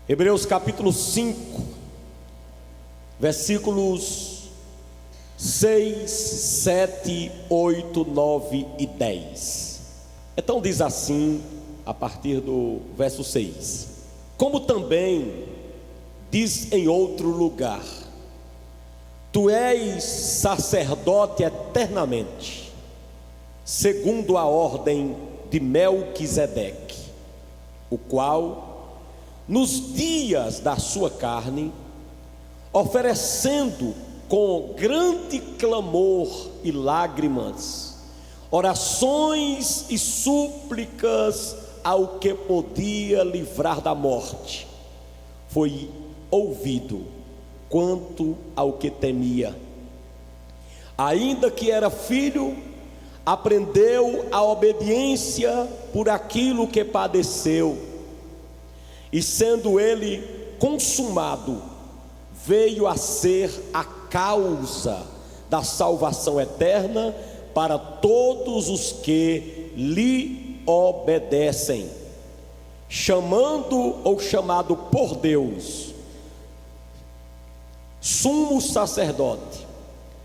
Hebreus capítulo 5, versículos 6, 7, 8, 9 e 10. Então diz assim, a partir do verso 6: como também diz em outro lugar: tu és sacerdote eternamente, segundo a ordem de Melquisedeque, o qual, nos dias da sua carne, oferecendo com grande clamor e lágrimas, orações e súplicas ao que podia livrar da morte, foi ouvido quanto ao que temia. Ainda que era filho, aprendeu a obediência por aquilo que padeceu, e sendo ele consumado, veio a ser a causa da salvação eterna para todos os que lhe obedecem, chamado por Deus sumo sacerdote,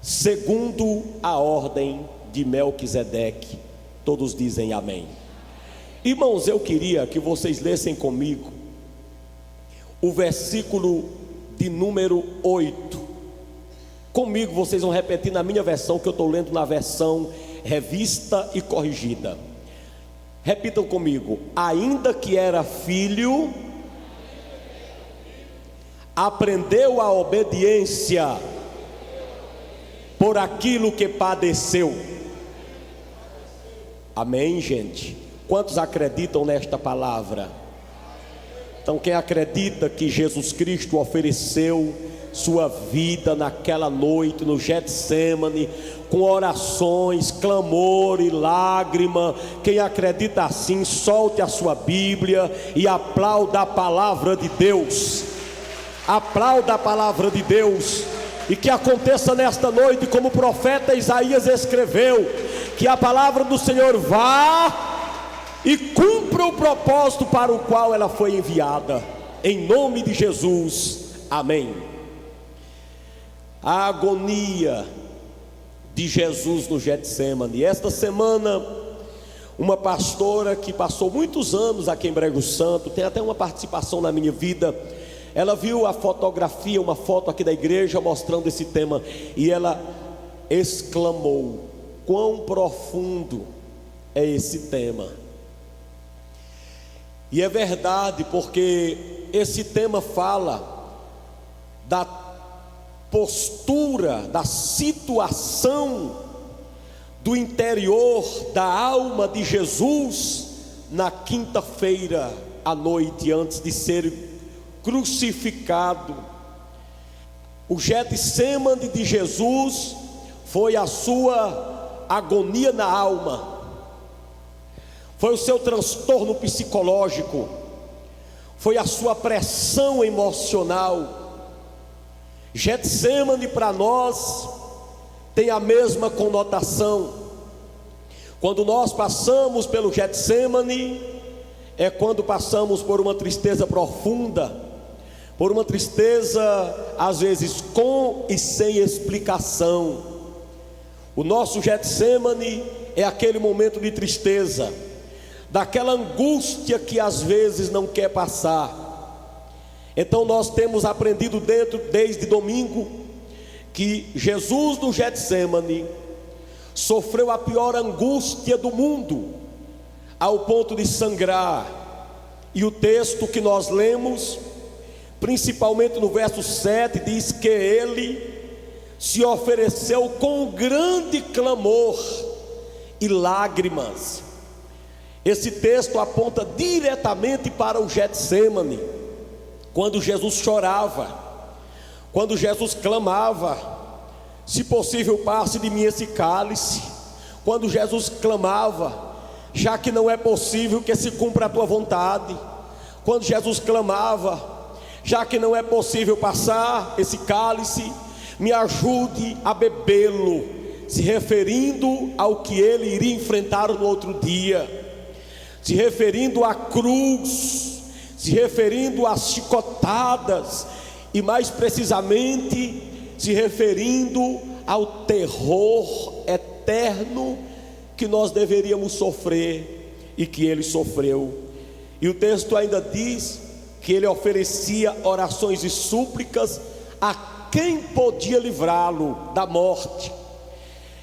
segundo a ordem de Melquisedeque. Todos dizem amém. Irmãos, eu queria que vocês lessem comigo o versículo de número 8. Comigo vocês vão repetir na minha versão, que eu estou lendo na versão revista e corrigida. Repitam comigo: ainda que era filho, aprendeu a obediência por aquilo que padeceu. Amém, gente? Quantos acreditam nesta palavra? Então, quem acredita que Jesus Cristo ofereceu sua vida naquela noite no Getsemane, com orações, clamor e lágrima, quem acredita assim, solte a sua Bíblia e aplauda a palavra de Deus. Aplauda a palavra de Deus. E que aconteça nesta noite, como o profeta Isaías escreveu, que a palavra do Senhor vá e cumpra o propósito para o qual ela foi enviada, em nome de Jesus, amém. A agonia de Jesus no Getsemane. Esta semana, uma pastora que passou muitos anos aqui em Brego Santo, tem até uma participação na minha vida, ela viu a fotografia, uma foto aqui da igreja mostrando esse tema, e ela exclamou: quão profundo é esse tema. E é verdade, porque esse tema fala da postura, da situação do interior da alma de Jesus na quinta-feira à noite, antes de ser crucificado. O Getsemane de Jesus foi a sua agonia na alma, foi o seu transtorno psicológico, foi a sua pressão emocional. Getsemane para nós tem a mesma conotação. Quando nós passamos pelo Getsemane, é quando passamos por uma tristeza profunda, por uma tristeza às vezes com e sem explicação. O nosso Getsemane é aquele momento de tristeza, daquela angústia que às vezes não quer passar. Então nós temos aprendido desde domingo, que Jesus no Getsemane sofreu a pior angústia do mundo, ao ponto de sangrar. E o texto que nós lemos, principalmente no verso 7, diz que ele se ofereceu com grande clamor e lágrimas. Esse texto aponta diretamente para o Getsemane, quando Jesus chorava, quando Jesus clamava: se possível passe de mim esse cálice. Quando Jesus clamava: já que não é possível que se cumpra a tua vontade. Quando Jesus clamava: já que não é possível passar esse cálice, me ajude a bebê-lo, se referindo ao que ele iria enfrentar no outro dia, se referindo à cruz, se referindo às chicotadas, e mais precisamente se referindo ao terror eterno que nós deveríamos sofrer e que ele sofreu. E o texto ainda diz que ele oferecia orações e súplicas a quem podia livrá-lo da morte.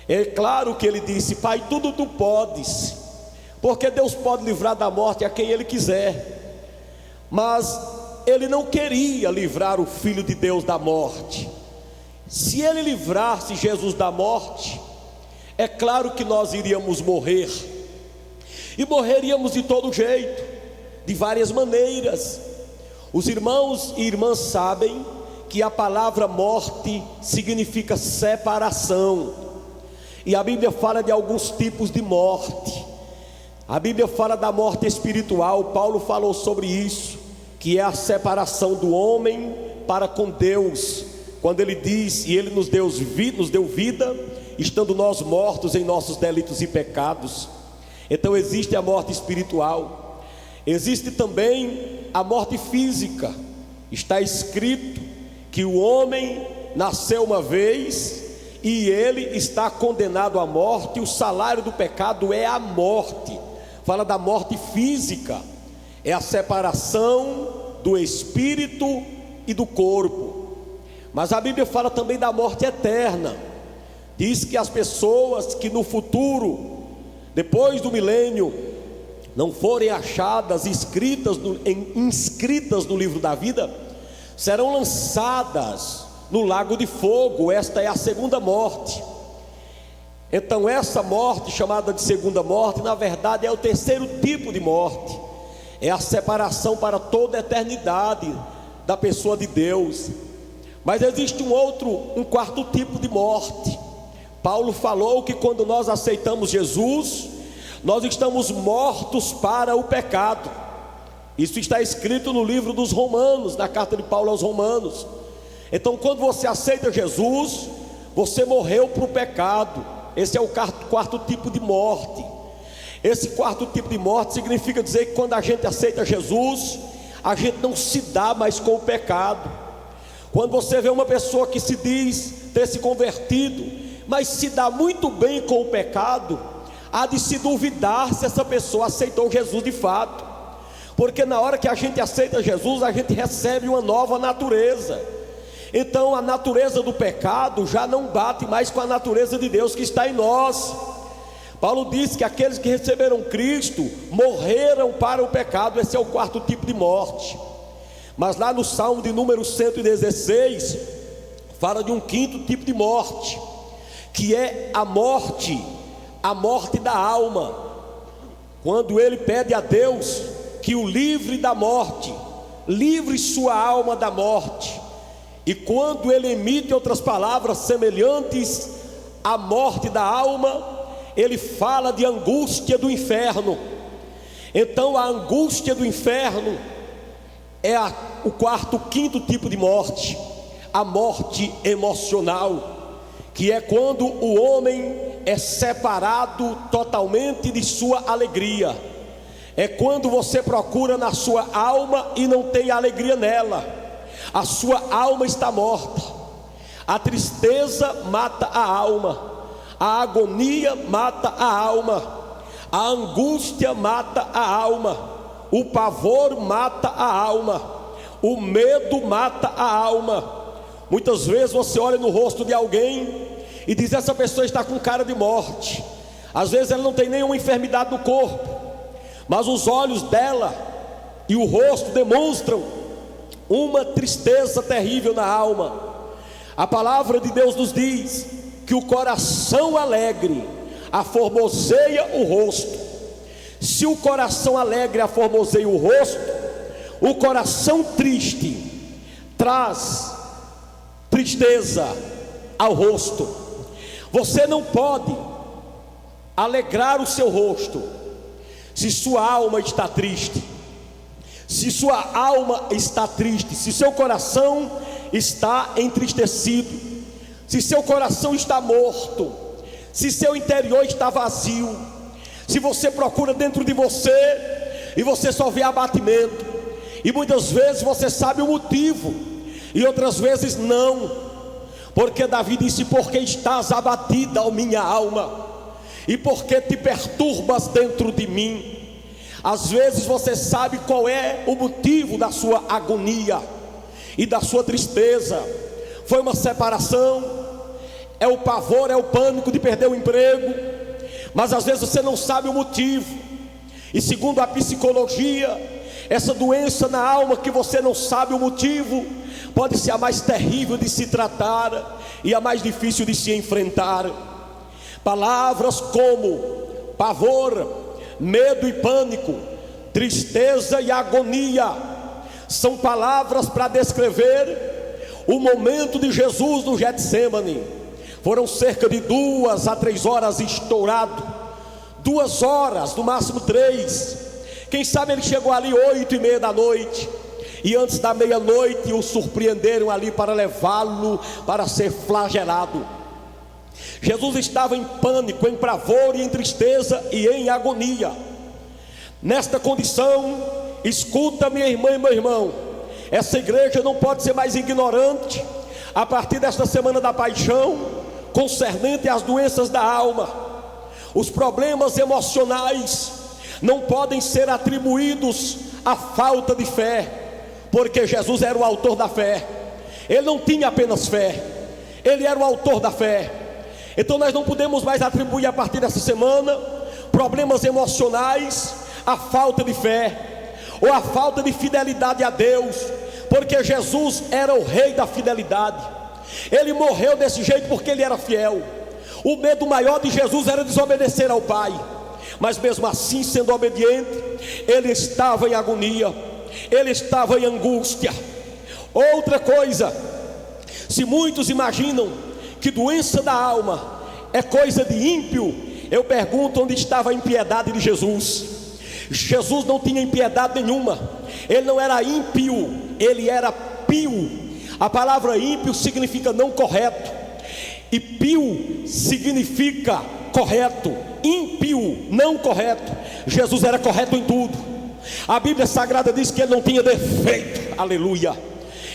É claro que ele disse: Pai, tudo tu podes, porque Deus pode livrar da morte a quem ele quiser. Mas ele não queria livrar o Filho de Deus da morte. Se ele livrasse Jesus da morte, é claro que nós iríamos morrer, e morreríamos de todo jeito, de várias maneiras. Os irmãos e irmãs sabem que a palavra morte significa separação, e a Bíblia fala de alguns tipos de morte. A Bíblia fala da morte espiritual. Paulo falou sobre isso, que é a separação do homem para com Deus, quando ele diz: e ele nos deu vida, estando nós mortos em nossos delitos e pecados. Então existe a morte espiritual, existe também a morte física. Está escrito que o homem nasceu uma vez e ele está condenado à morte. O salário do pecado é a morte. Fala da morte física, é a separação do espírito e do corpo. Mas a Bíblia fala também da morte eterna. Diz que as pessoas que no futuro, depois do milênio, não forem achadas inscritas no livro da vida, serão lançadas no lago de fogo. Esta é a segunda morte. Então essa morte, chamada de segunda morte, na verdade é o terceiro tipo de morte. É a separação para toda a eternidade da pessoa de Deus. Mas existe um quarto tipo de morte. Paulo falou que quando nós aceitamos Jesus, nós estamos mortos para o pecado. Isso está escrito no livro dos Romanos, na carta de Paulo aos Romanos. Então quando você aceita Jesus, você morreu para o pecado. Esse é o quarto tipo de morte. Esse quarto tipo de morte significa dizer que quando a gente aceita Jesus, a gente não se dá mais com o pecado. Quando você vê uma pessoa que se diz ter se convertido, mas se dá muito bem com o pecado, há de se duvidar se essa pessoa aceitou Jesus de fato. Porque na hora que a gente aceita Jesus, a gente recebe uma nova natureza. Então a natureza do pecado já não bate mais com a natureza de Deus que está em nós. Paulo diz que aqueles que receberam Cristo morreram para o pecado. Esse é o quarto tipo de morte. Mas lá no Salmo de número 116 fala de um quinto tipo de morte, que é a morte da alma. Quando ele pede a Deus que o livre da morte, livre sua alma da morte. E quando ele emite outras palavras semelhantes à morte da alma, ele fala de angústia do inferno. Então a angústia do inferno é o quinto tipo de morte, a morte emocional, que é quando o homem é separado totalmente de sua alegria. É quando você procura na sua alma e não tem alegria nela. A sua alma está morta. A tristeza mata a alma, a agonia mata a alma, a angústia mata a alma, o pavor mata a alma, o medo mata a alma. Muitas vezes você olha no rosto de alguém e diz: essa pessoa está com cara de morte. Às vezes ela não tem nenhuma enfermidade no corpo, mas os olhos dela e o rosto demonstram uma tristeza terrível na alma. A palavra de Deus nos diz que o coração alegre aformoseia o rosto. Se o coração alegre aformoseia o rosto, o coração triste traz tristeza ao rosto. Você não pode alegrar o seu rosto se sua alma está triste. Se sua alma está triste, se seu coração está entristecido, se seu coração está morto, se seu interior está vazio, se você procura dentro de você e você só vê abatimento, e muitas vezes você sabe o motivo, e outras vezes não, porque Davi disse: porque estás abatida, ó minha alma, e porque te perturbas dentro de mim. Às vezes você sabe qual é o motivo da sua agonia e da sua tristeza. Foi uma separação, é o pavor, é o pânico de perder o emprego, mas às vezes você não sabe o motivo. E segundo a psicologia, essa doença na alma que você não sabe o motivo, pode ser a mais terrível de se tratar e a mais difícil de se enfrentar. Palavras como pavor, medo e pânico, tristeza e agonia, são palavras para descrever o momento de Jesus no Getsêmani. Foram cerca de 2 a 3 horas estourado, 2 horas, no máximo 3. Quem sabe ele chegou ali 8:30 da noite, e antes da meia-noite o surpreenderam ali para levá-lo para ser flagelado. Jesus estava em pânico, em pavor e em tristeza e em agonia. Nesta condição, escuta, minha irmã e meu irmão, essa igreja não pode ser mais ignorante a partir desta semana da paixão, concernente às doenças da alma. Os problemas emocionais não podem ser atribuídos à falta de fé, porque Jesus era o autor da fé. Ele não tinha apenas fé, ele era o autor da fé. Então nós não podemos mais atribuir a partir dessa semana problemas emocionais à falta de fé, ou à falta de fidelidade a Deus, porque Jesus era o rei da fidelidade. Ele morreu desse jeito porque ele era fiel. O medo maior de Jesus era desobedecer ao Pai, mas mesmo assim, sendo obediente, ele estava em agonia, ele estava em angústia. Outra coisa, se muitos imaginam que doença da alma é coisa de ímpio, eu pergunto: onde estava a impiedade de Jesus? Jesus não tinha impiedade nenhuma, ele não era ímpio, ele era pio. A palavra ímpio significa não correto, e pio significa correto. Ímpio, não correto. Jesus era correto em tudo. A Bíblia Sagrada diz que ele não tinha defeito, aleluia.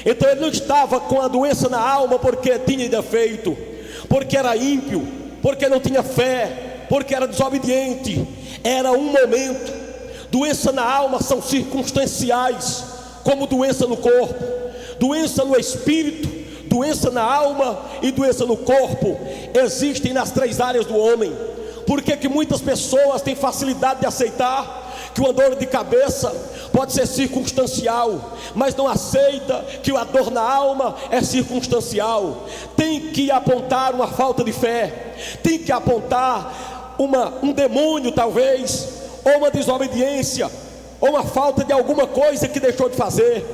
Então ele não estava com a doença na alma porque tinha defeito, porque era ímpio, porque não tinha fé, porque era desobediente. Era um momento. Doença na alma são circunstanciais, como doença no corpo, doença no espírito, doença na alma e doença no corpo. Existem nas 3 áreas do homem. Por que muitas pessoas têm facilidade de aceitar que uma dor de cabeça pode ser circunstancial, mas não aceita que a dor na alma é circunstancial? Tem que apontar uma falta de fé, tem que apontar um demônio talvez, ou uma desobediência, ou uma falta de alguma coisa que deixou de fazer.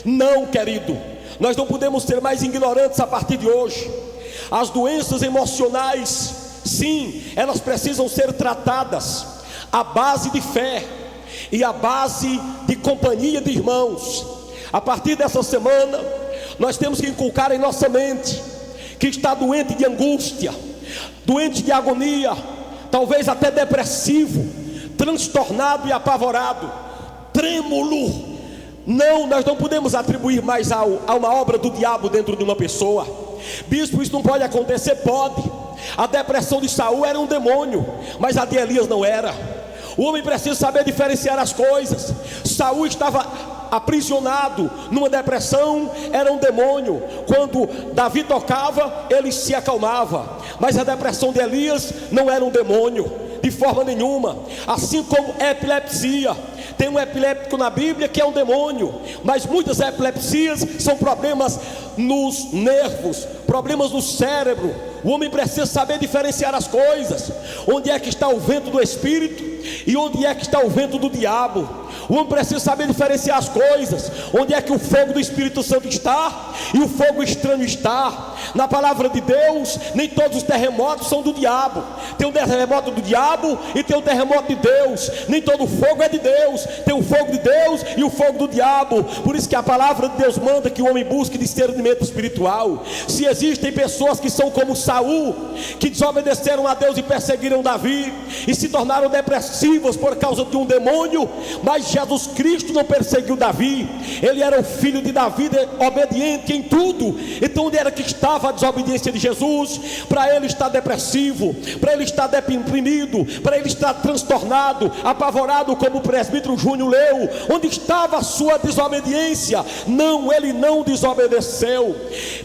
Não, querido, nós não podemos ser mais ignorantes a partir de hoje. As doenças emocionais, sim, elas precisam ser tratadas à base de fé e à base de companhia de irmãos. A partir dessa semana, nós temos que inculcar em nossa mente que está doente de angústia, doente de agonia, talvez até depressivo, transtornado e apavorado, trêmulo. Não, nós não podemos atribuir mais a uma obra do diabo dentro de uma pessoa. Bispo, isso não pode acontecer? Pode. A depressão de Saul era um demônio, mas a de Elias não era. O homem precisa saber diferenciar as coisas. Saul estava aprisionado numa depressão, era um demônio. Quando Davi tocava, ele se acalmava. Mas a depressão de Elias não era um demônio, de forma nenhuma. Assim como epilepsia, tem um epiléptico na Bíblia que é um demônio, mas muitas epilepsias são problemas nos nervos, problemas no cérebro. O homem precisa saber diferenciar as coisas. Onde é que está o vento do Espírito e onde é que está o vento do diabo? O homem precisa saber diferenciar as coisas. Onde é que o fogo do Espírito Santo está e o fogo estranho está? Na palavra de Deus, nem todos os terremotos são do diabo. Tem um terremoto do diabo e tem um terremoto de Deus. Nem todo fogo é de Deus. Tem o fogo de Deus e o fogo do diabo. Por isso que a palavra de Deus manda que o homem busque discernimento espiritual. Se existem pessoas que são como Saul, que desobedeceram a Deus e perseguiram Davi, e se tornaram depressivos por causa de um demônio, mas Jesus Cristo não perseguiu Davi. Ele era o filho de Davi, obediente em tudo. Então onde era que estava a desobediência de Jesus? Para ele estar depressivo, para ele estar deprimido, para ele estar transtornado, apavorado, como o presbítero Júnior leu. Onde estava a sua desobediência? Não, ele não desobedeceu.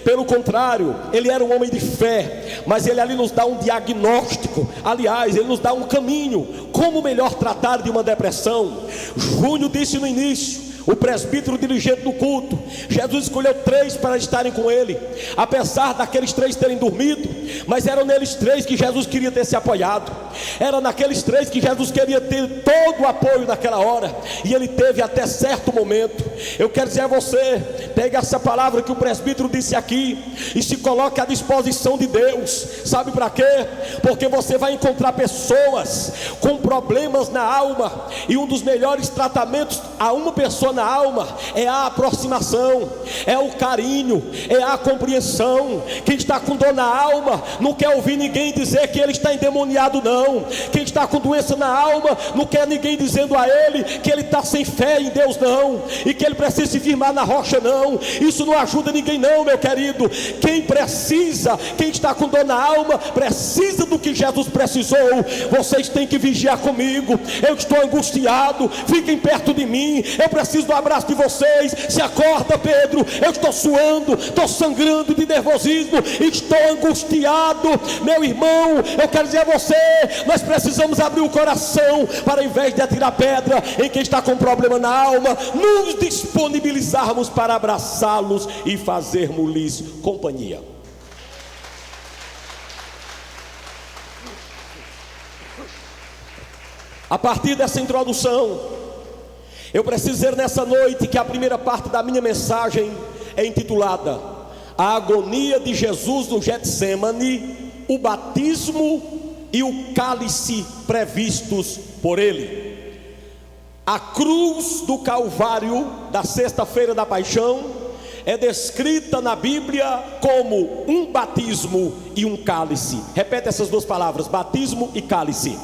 Pelo contrário, ele era um homem de fé. Mas ele ali nos dá um diagnóstico. Aliás, ele nos dá um caminho. Como melhor tratar de uma depressão? Júnior disse no início, o presbítero dirigente do culto, Jesus escolheu 3 para estarem com ele, apesar daqueles 3 terem dormido, mas eram neles 3 que Jesus queria ter se apoiado, era naqueles 3 que Jesus queria ter todo o apoio naquela hora, e ele teve até certo momento. Eu quero dizer a você, pegue essa palavra que o presbítero disse aqui, e se coloque à disposição de Deus. Sabe para quê? Porque você vai encontrar pessoas com problemas na alma, e um dos melhores tratamentos a uma pessoa na alma é a aproximação, é o carinho, é a compreensão. Quem está com dor na alma não quer ouvir ninguém dizer que ele está endemoniado, não. Quem está com doença na alma não quer ninguém dizendo a ele que ele está sem fé em Deus, não, e que ele precisa se firmar na rocha, não. Isso não ajuda ninguém, não, meu querido. Quem precisa, quem está com dor na alma, precisa do que Jesus precisou. Vocês têm que vigiar comigo. Eu estou angustiado, fiquem perto de mim. Eu preciso do abraço de vocês. Se acorda, Pedro, eu estou suando, estou sangrando de nervosismo, estou angustiado. Meu irmão, eu quero dizer a você, nós precisamos abrir o coração para, ao invés de atirar pedra em quem está com problema na alma, nos disponibilizarmos para abraçá-los e fazermos-lhes companhia. A partir dessa introdução, eu preciso dizer nessa noite que a primeira parte da minha mensagem é intitulada A Agonia de Jesus no Getsemane, o batismo e o cálice previstos por ele. A cruz do Calvário da sexta-feira da paixão é descrita na Bíblia como um batismo e um cálice. Repete essas duas palavras, batismo e cálice.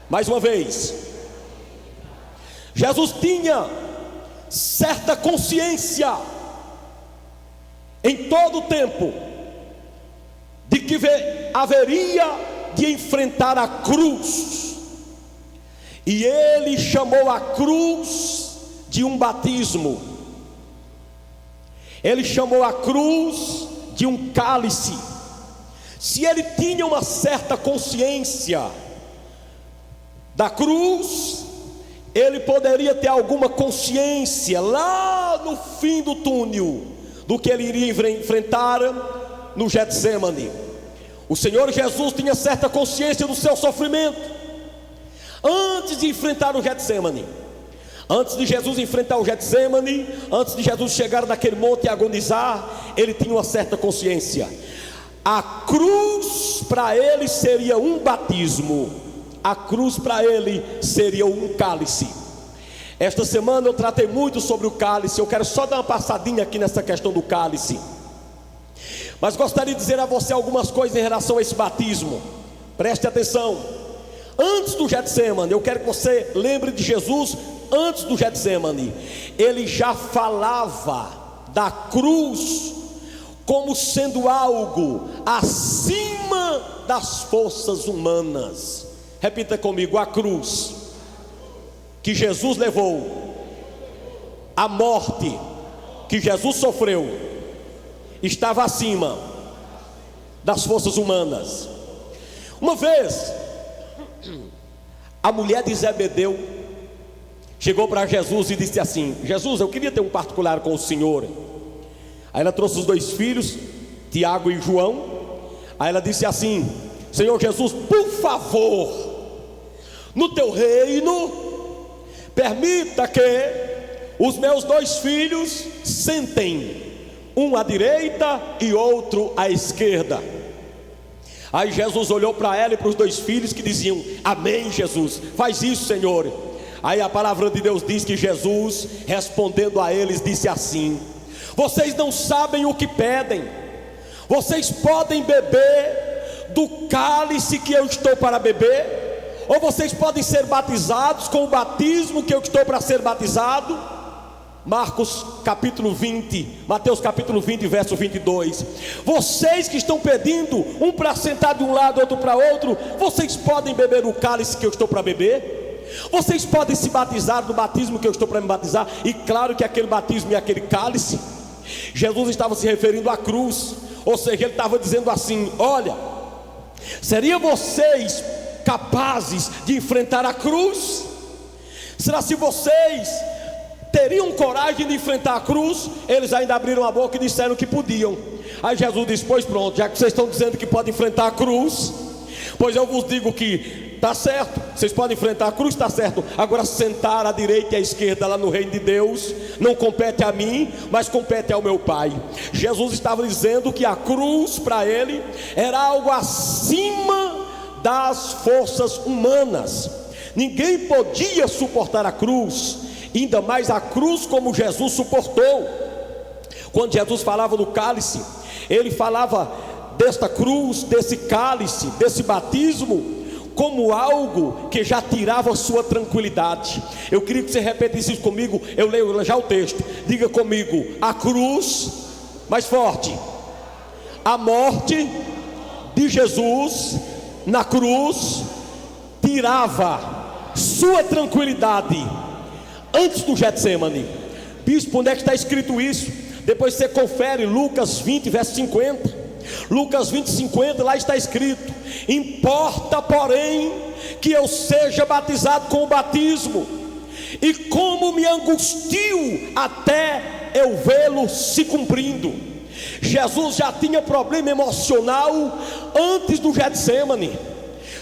Mais uma vez. Jesus tinha certa consciência em todo o tempo de que haveria de enfrentar a cruz, e ele chamou a cruz de um batismo, ele chamou a cruz de um cálice. Se ele tinha uma certa consciência da cruz, ele poderia ter alguma consciência lá no fim do túnel do que ele iria enfrentar no Getsemane. O Senhor Jesus tinha certa consciência do seu sofrimento antes de enfrentar o Getsemane. Antes de Jesus enfrentar o Getsemane, antes de Jesus chegar naquele monte e agonizar, ele tinha uma certa consciência. A cruz para ele seria um batismo, a cruz para ele seria um cálice. Esta semana eu tratei muito sobre o cálice. Eu quero só dar uma passadinha aqui nessa questão do cálice, mas gostaria de dizer a você algumas coisas em relação a esse batismo. Preste atenção. Antes do Getsemane, eu quero que você lembre de Jesus. Antes do Getsemane, ele já falava da cruz como sendo algo acima das forças humanas. Repita comigo: a cruz que Jesus levou, a morte que Jesus sofreu, estava acima das forças humanas. Uma vez, a mulher de Zebedeu chegou para Jesus e disse assim: Jesus, eu queria ter um particular com o Senhor. Aí ela trouxe os 2 filhos, Tiago e João. Aí ela disse assim: Senhor Jesus, por favor, no teu reino, permita que os meus 2 filhos sentem um à direita e outro à esquerda. Aí Jesus olhou para ela e para os dois filhos que diziam: amém, Jesus, faz isso, Senhor. Aí a palavra de Deus diz que Jesus, respondendo a eles, disse assim: vocês não sabem o que pedem. Vocês podem beber do cálice que eu estou para beber? Ou vocês podem ser batizados com o batismo que eu estou para ser batizado? Mateus capítulo 20, verso 22. Vocês que estão pedindo, um para sentar de um lado, outro para outro, vocês podem beber o cálice que eu estou para beber? Vocês podem se batizar do batismo que eu estou para me batizar? E claro que aquele batismo e aquele cálice, Jesus estava se referindo à cruz. Ou seja, ele estava dizendo assim: olha, seriam vocês capazes de enfrentar a cruz? Será se vocês teriam coragem de enfrentar a cruz? Eles ainda abriram a boca e disseram que podiam. Aí Jesus disse: pois pronto, já que vocês estão dizendo que podem enfrentar a cruz, pois eu vos digo que está certo, vocês podem enfrentar a cruz, está certo. Agora sentar à direita e à esquerda lá no reino de Deus não compete a mim, mas compete ao meu Pai. Jesus estava dizendo que a cruz para ele era algo acima das forças humanas. Ninguém podia suportar a cruz, ainda mais a cruz como Jesus suportou. Quando Jesus falava do cálice, ele falava desta cruz, desse cálice, desse batismo, como algo que já tirava a sua tranquilidade. Eu queria que você repetisse isso comigo. Eu leio já o texto. Diga comigo: a cruz, mais forte, a morte de Jesus na cruz tirava sua tranquilidade antes do Getsemane. Bispo, onde é que está escrito isso? Depois você confere Lucas 20, verso 50. Lucas 20, 50, lá está escrito: importa, porém, que eu seja batizado com o batismo, e como me angustio até eu vê-lo se cumprindo. Jesus já tinha problema emocional antes do Getsemane.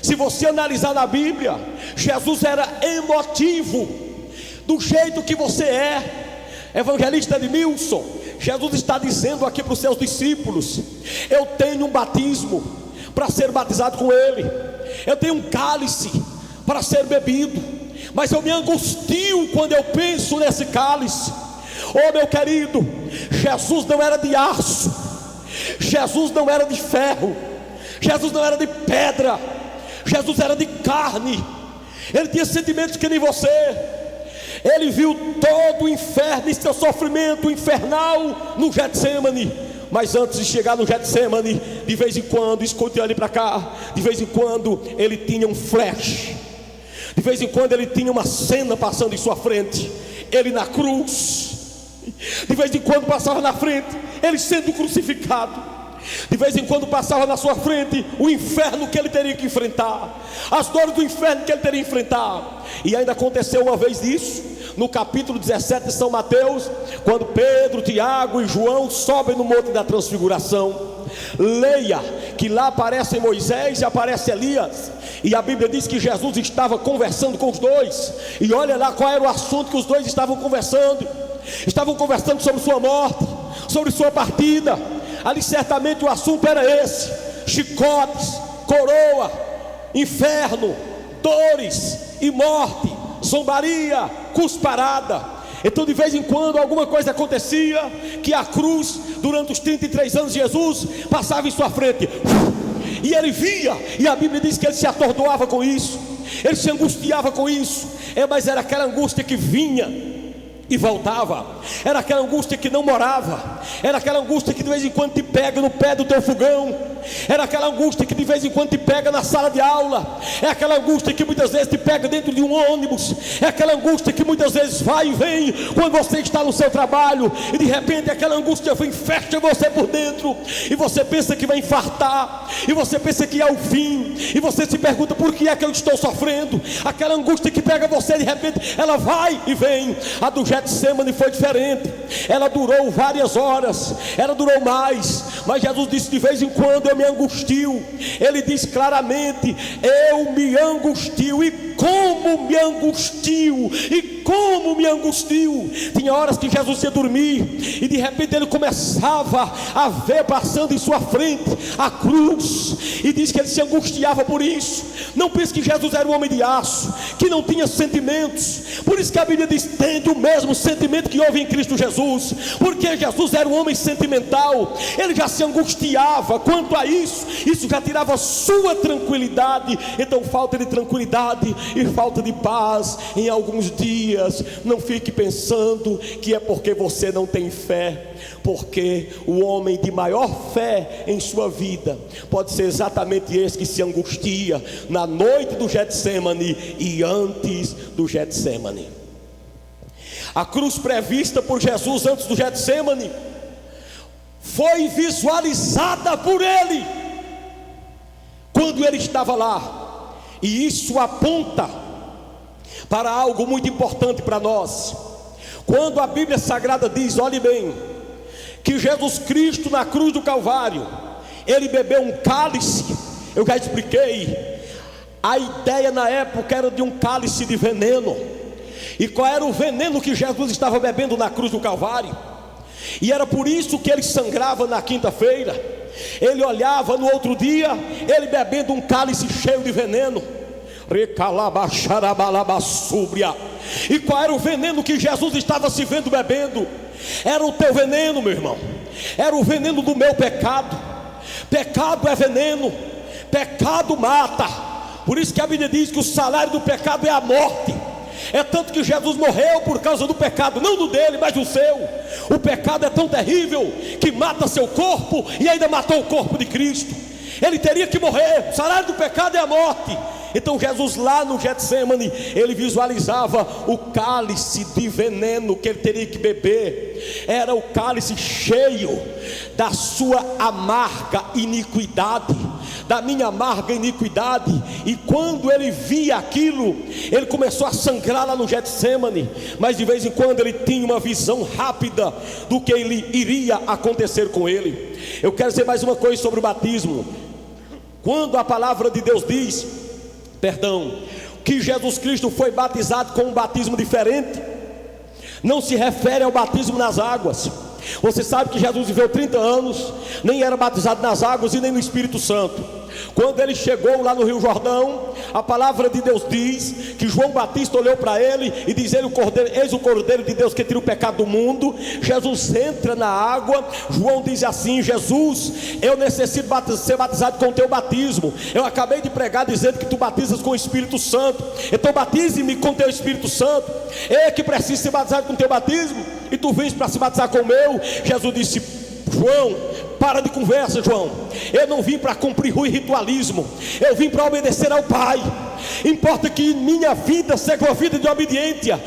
Se você analisar na Bíblia, Jesus era emotivo, do jeito que você é. Evangelista Edmilson, Jesus está dizendo aqui para os seus discípulos: eu tenho um batismo para ser batizado com ele, eu tenho um cálice para ser bebido, mas eu me angustio quando eu penso nesse cálice. Oh, meu querido, Jesus não era de aço, Jesus não era de ferro, Jesus não era de pedra, Jesus era de carne. Ele tinha sentimentos que nem você. Ele viu todo o inferno e seu sofrimento infernal no Getsemane. Mas antes de chegar no Getsemane, de vez em quando, escute ali para cá, de vez em quando ele tinha um flash, de vez em quando ele tinha uma cena passando em sua frente. Ele na cruz, de vez em quando passava na frente ele sendo crucificado. De vez em quando passava na sua frente o inferno que ele teria que enfrentar, as dores do inferno que ele teria que enfrentar. E ainda aconteceu uma vez isso, no capítulo 17 de São Mateus, quando Pedro, Tiago e João sobem no Monte da Transfiguração. Leia que lá aparece Moisés e aparece Elias, e a Bíblia diz que Jesus estava conversando com os dois. E olha lá qual era o assunto que os dois estavam conversando. Estavam conversando sobre sua morte, sobre sua partida. Ali certamente o assunto era esse: chicotes, coroa, inferno, dores e morte, zombaria, cusparada. Então de vez em quando alguma coisa acontecia, que a cruz, durante os 33 anos de Jesus, passava em sua frente, e ele via, e a Bíblia diz que ele se atordoava com isso, ele se angustiava com isso. Mas era aquela angústia que vinha e voltava, era aquela angústia que não morava, era aquela angústia que de vez em quando te pega no pé do teu fogão, era aquela angústia que de vez em quando te pega na sala de aula, é aquela angústia que muitas vezes te pega dentro de um ônibus, é aquela angústia que muitas vezes vai e vem quando você está no seu trabalho, e de repente aquela angústia vem, fecha você por dentro, e você pensa que vai infartar, e você pensa que é o fim, e você se pergunta: por que é que eu estou sofrendo? Aquela angústia que pega você, de repente ela vai e vem. A do Getsemane foi diferente, ela durou várias horas, ela durou mais, mas Jesus disse: de vez em quando eu me angustio. Ele diz claramente: eu me angustio. E como me angustio, e como me angustio. Tinha horas que Jesus ia dormir, e de repente ele começava a ver passando em sua frente a cruz, e diz que ele se angustiava por isso. Não pense que Jesus era um homem de aço, que não tinha sentimentos. Por isso que a Bíblia diz: tende o mesmo sentimento que houve em Cristo Jesus, porque Jesus era um homem sentimental. Ele já se angustiava quanto a isso, isso já tirava sua tranquilidade. Então falta de tranquilidade e falta de paz em alguns dias, não fique pensando que é porque você não tem fé, porque o homem de maior fé em sua vida pode ser exatamente esse que se angustia na noite do Getsemane e antes do Getsemane. A cruz prevista por Jesus antes do Getsemane foi visualizada por ele quando ele estava lá, e isso aponta para algo muito importante para nós. Quando a Bíblia Sagrada diz, olhe bem, que Jesus Cristo na cruz do Calvário, ele bebeu um cálice. Eu já expliquei, a ideia na época era de um cálice de veneno. E qual era o veneno que Jesus estava bebendo na cruz do Calvário? E era por isso que ele sangrava na quinta-feira. Ele olhava no outro dia, ele bebendo um cálice cheio de veneno. E qual era o veneno que Jesus estava se vendo bebendo? Era o teu veneno, meu irmão. Era o veneno do meu pecado. Pecado é veneno, pecado mata. Por isso que a Bíblia diz que o salário do pecado é a morte. É tanto que Jesus morreu por causa do pecado, não do dele, mas do seu. O pecado é tão terrível que mata seu corpo, e ainda matou o corpo de Cristo. Ele teria que morrer. O salário do pecado é a morte. Então Jesus lá no Getsemane, ele visualizava o cálice de veneno que ele teria que beber. Era o cálice cheio da sua amarga iniquidade, da minha amarga iniquidade. E quando ele via aquilo, ele começou a sangrar lá no Getsemane. Mas de vez em quando ele tinha uma visão rápida do que ele iria acontecer com ele. Eu quero dizer mais uma coisa sobre o batismo. Quando a palavra de Deus diz, que Jesus Cristo foi batizado com um batismo diferente, não se refere ao batismo nas águas. Você sabe que Jesus viveu 30 anos, nem era batizado nas águas e nem no Espírito Santo. Quando ele chegou lá no Rio Jordão, a palavra de Deus diz que João Batista olhou para ele e diz: eis o Cordeiro de Deus que tira o pecado do mundo. Jesus entra na água. João diz assim: Jesus, eu necessito ser batizado com o teu batismo. Eu acabei de pregar dizendo que tu batizas com o Espírito Santo, então batize-me com o teu Espírito Santo. Eu que preciso ser batizado com o teu batismo, e tu vens para se batizar com o meu. Jesus disse: João, para de conversa, João. Eu não vim para cumprir ritualismo, eu vim para obedecer ao Pai. Importa que minha vida seja uma vida de obediência.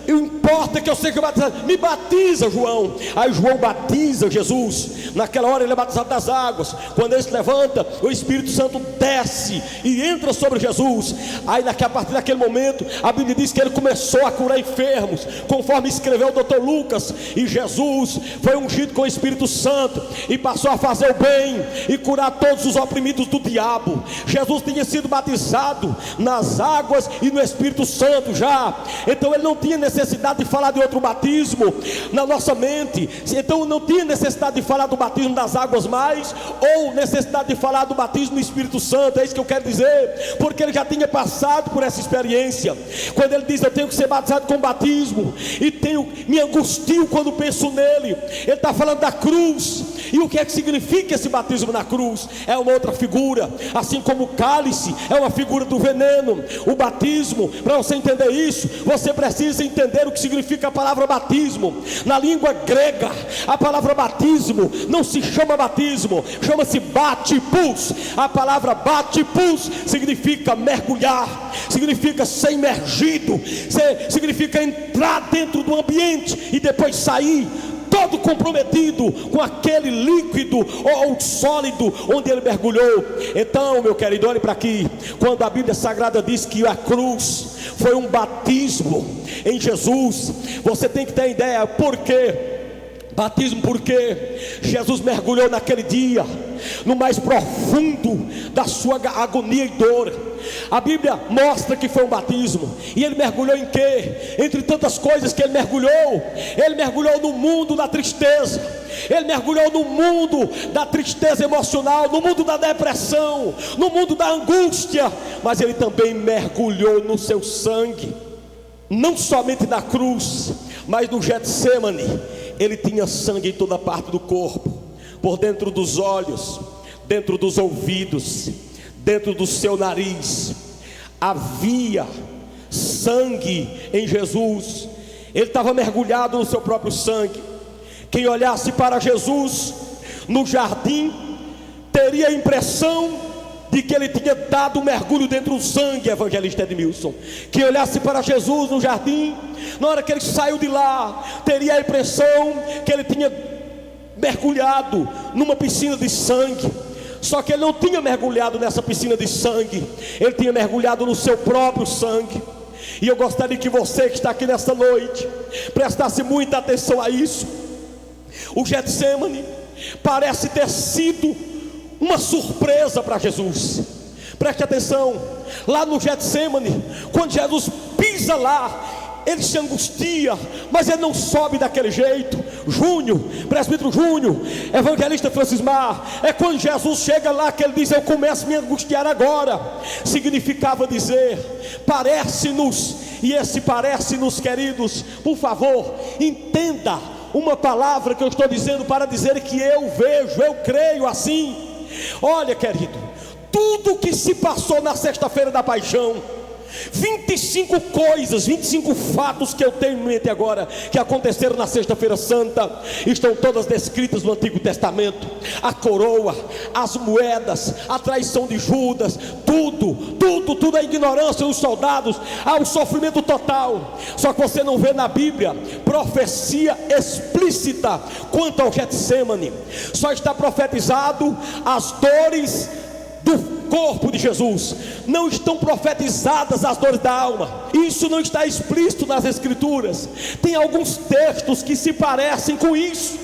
Importa que eu seja batizado. Me batiza, João. Aí João batiza Jesus. Naquela hora ele é batizado das águas. Quando ele se levanta, o Espírito Santo desce e entra sobre Jesus. Aí a partir daquele momento, a Bíblia diz que ele começou a curar enfermos, conforme escreveu o Dr. Lucas. E Jesus foi ungido com o Espírito Santo e passou a fazer o bem e curar todos os oprimidos do diabo. Jesus tinha sido batizado nas águas e no Espírito Santo já. Então ele não tinha necessidade de falar de outro batismo na nossa mente. Então não tinha necessidade de falar do batismo das águas mais, ou necessidade de falar do batismo do Espírito Santo. É isso que eu quero dizer, porque ele já tinha passado por essa experiência. Quando ele diz: eu tenho que ser batizado com batismo, e me angustio quando penso nele, ele está falando da cruz. E o que é que significa esse batismo na cruz? É uma outra figura, assim como o cálice é uma figura do veneno. O batismo, para você entender isso, você precisa entender o que significa a palavra batismo. Na língua grega, a palavra batismo não se chama batismo, chama-se batipus. A palavra batipus significa mergulhar, significa ser imergido, significa entrar dentro do ambiente e depois sair todo comprometido com aquele líquido ou sólido onde ele mergulhou. Então, meu querido, olhe para aqui. Quando a Bíblia Sagrada diz que a cruz foi um batismo em Jesus, você tem que ter ideia por quê. Batismo porque Jesus mergulhou naquele dia no mais profundo da sua agonia e dor. A Bíblia mostra que foi um batismo. E ele mergulhou em quê? Entre tantas coisas que ele mergulhou no mundo da tristeza, ele mergulhou no mundo da tristeza emocional, no mundo da depressão, no mundo da angústia. Mas ele também mergulhou no seu sangue. Não somente na cruz, mas no Getsemane, ele tinha sangue em toda parte do corpo, por dentro dos olhos, dentro dos ouvidos, dentro do seu nariz. Havia sangue em Jesus. Ele estava mergulhado no seu próprio sangue. Quem olhasse para Jesus no jardim teria a impressão de que ele tinha dado um mergulho dentro do sangue, evangelista Edmilson. Quem olhasse para Jesus no jardim, na hora que ele saiu de lá, teria a impressão que ele tinha mergulhado numa piscina de sangue. Só que ele não tinha mergulhado nessa piscina de sangue, ele tinha mergulhado no seu próprio sangue. E eu gostaria que você que está aqui nesta noite prestasse muita atenção a isso. O Getsemane parece ter sido uma surpresa para Jesus. Preste atenção, lá no Getsemane, quando Jesus pisa lá, ele se angustia, mas ele não sobe daquele jeito. Júnior, presbítero Júnior, evangelista Francismar, é quando Jesus chega lá que ele diz: eu começo a me angustiar agora. Significava dizer, parece-nos. E esse parece-nos, queridos, por favor, entenda uma palavra que eu estou dizendo para dizer que eu vejo, eu creio assim. Olha, querido, tudo que se passou na sexta-feira da paixão, 25 coisas, 25 fatos que eu tenho em mente agora, que aconteceram na sexta-feira santa, estão todas descritas no Antigo Testamento. A coroa, as moedas, a traição de Judas, tudo, a ignorância dos soldados, ao sofrimento total. Só que você não vê na Bíblia profecia explícita quanto ao Getsemane. Só está profetizado as dores do corpo de Jesus, não estão profetizadas as dores da alma. Isso não está explícito nas Escrituras. Tem alguns textos que se parecem com isso,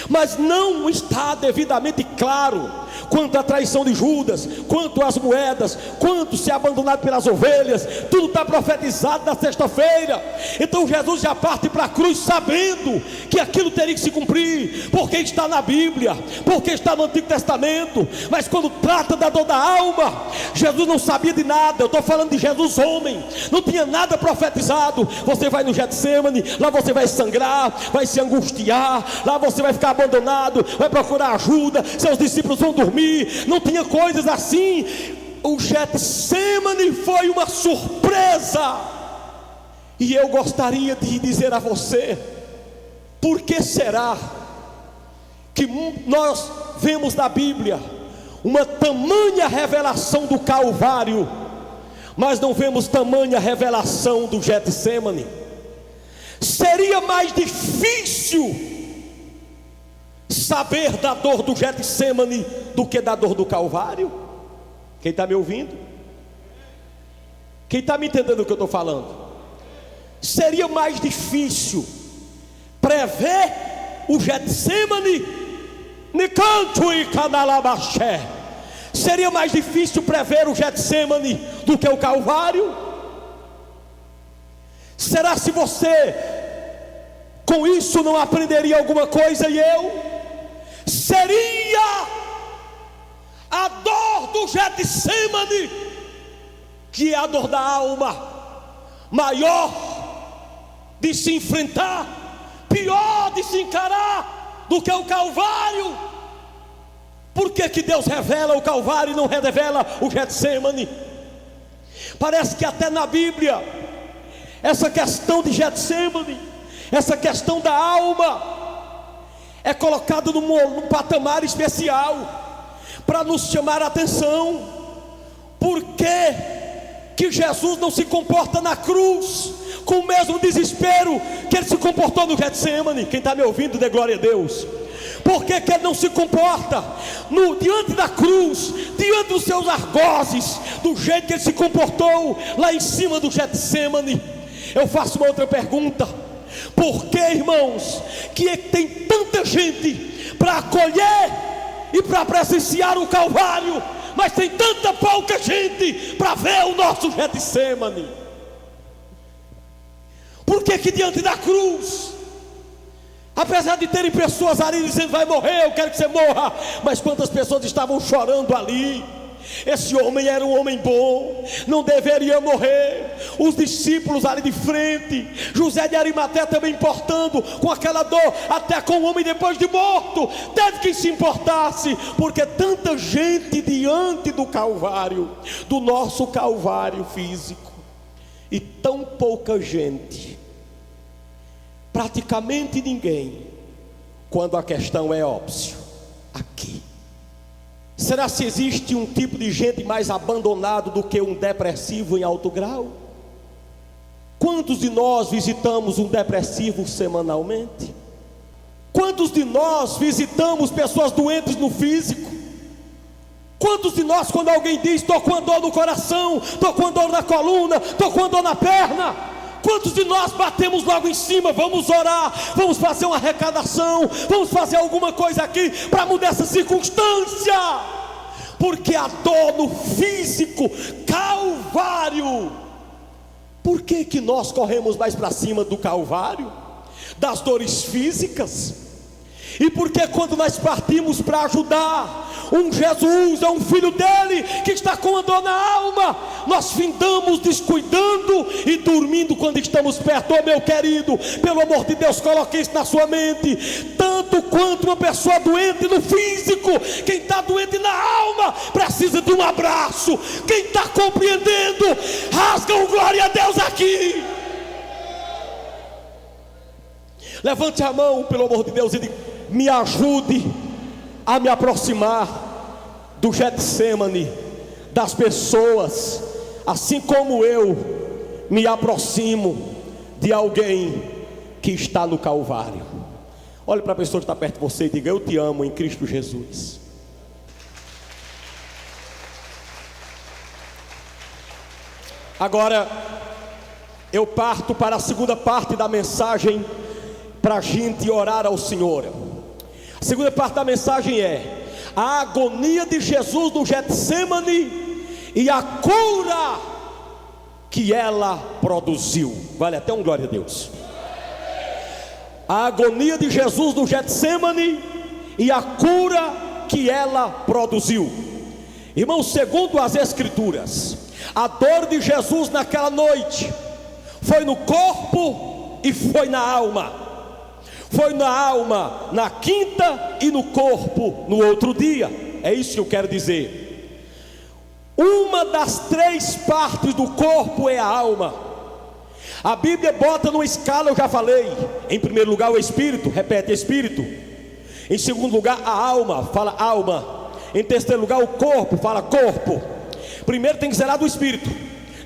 mas não está devidamente claro quanto à traição de Judas, quanto às moedas, quanto ser abandonado pelas ovelhas. Tudo está profetizado na sexta-feira. Então Jesus já parte para a cruz sabendo que aquilo teria que se cumprir, porque está na Bíblia, porque está no Antigo Testamento. Mas quando trata da dor da alma, Jesus não sabia de nada. Eu estou falando de Jesus homem, não tinha nada profetizado. Você vai no Getsemane, lá você vai sangrar, vai se angustiar, lá você vai ficar abandonado, vai procurar ajuda, seus discípulos vão dormir. Não tinha coisas assim. O Getsemane foi uma surpresa. E eu gostaria de dizer a você, por que será que nós vemos na Bíblia uma tamanha revelação do Calvário, mas não vemos tamanha revelação do Getsemane? Seria mais difícil saber da dor do Getsemane do que da dor do Calvário? Quem está me ouvindo? Quem está me entendendo o que eu estou falando? Seria mais difícil prever o Getsemane, Nicanto e Canalabaxé. Seria mais difícil prever o Getsemane do que o Calvário? Será se você com isso não aprenderia alguma coisa? E eu? Seria a dor do Getsemane, que é a dor da alma, maior de se enfrentar, pior de se encarar do que o Calvário. Por que que Deus revela o Calvário e não revela o Getsemane? Parece que até na Bíblia essa questão de Getsemane, essa questão da alma, é colocado num patamar especial, para nos chamar a atenção. Por que Jesus não se comporta na cruz com o mesmo desespero que ele se comportou no Getsemane? Quem está me ouvindo, dê glória a Deus. Por que ele não se comporta diante da cruz, diante dos seus argozes, do jeito que ele se comportou lá em cima do Getsemane? Eu faço uma outra pergunta: Por que, irmãos, que tem tanta gente para acolher e para presenciar o Calvário, mas tem tanta pouca gente para ver o nosso Getsêmani? Por que que diante da cruz, apesar de terem pessoas ali dizendo: vai morrer, eu quero que você morra, mas quantas pessoas estavam chorando ali? Esse homem era um homem bom, não deveria morrer. Os discípulos ali de frente, José de Arimateia também importando com aquela dor, até com o homem depois de morto, teve que se importasse, porque tanta gente diante do Calvário, do nosso Calvário físico, e tão pouca gente, praticamente ninguém, quando a questão é óbvio, aqui. Será se existe um tipo de gente mais abandonado do que um depressivo em alto grau? Quantos de nós visitamos um depressivo semanalmente? Quantos de nós visitamos pessoas doentes no físico? Quantos de nós, quando alguém diz: estou com dor no coração, estou com dor na coluna, estou com dor na perna, quantos de nós batemos logo em cima? Vamos orar, vamos fazer uma arrecadação, vamos fazer alguma coisa aqui para mudar essa circunstância, porque a dor no físico, Calvário. Por que que nós corremos mais para cima do Calvário, das dores físicas? E porque quando nós partimos para ajudar um Jesus, um filho dele que está com a dor na alma, nós findamos descuidando e dormindo quando estamos perto. Oh, meu querido, pelo amor de Deus, coloque isso na sua mente. Tanto quanto uma pessoa doente no físico, quem está doente na alma precisa de um abraço. Quem está compreendendo, rasga um glória a Deus aqui. Levante a mão, pelo amor de Deus, e diga: me ajude a me aproximar do Getsêmani, das pessoas, assim como eu me aproximo de alguém que está no Calvário. Olhe para a pessoa que está perto de você e diga: eu te amo em Cristo Jesus. Agora eu parto para a segunda parte da mensagem, para a gente orar ao Senhor. A segunda parte da mensagem é a agonia de Jesus no Getsêmani e a cura que ela produziu. Vale até um glória a Deus. A agonia de Jesus no Getsêmani e a cura que ela produziu. Irmãos, segundo as Escrituras, a dor de Jesus naquela noite foi no corpo e foi na alma. Foi na alma na quinta e no corpo no outro dia. É isso que eu quero dizer. Uma das três partes do corpo é a alma. A Bíblia bota numa escala, eu já falei. Em primeiro lugar o espírito, repete, espírito. Em segundo lugar a alma, fala alma. Em terceiro lugar o corpo, fala corpo. Primeiro tem que zelar do espírito,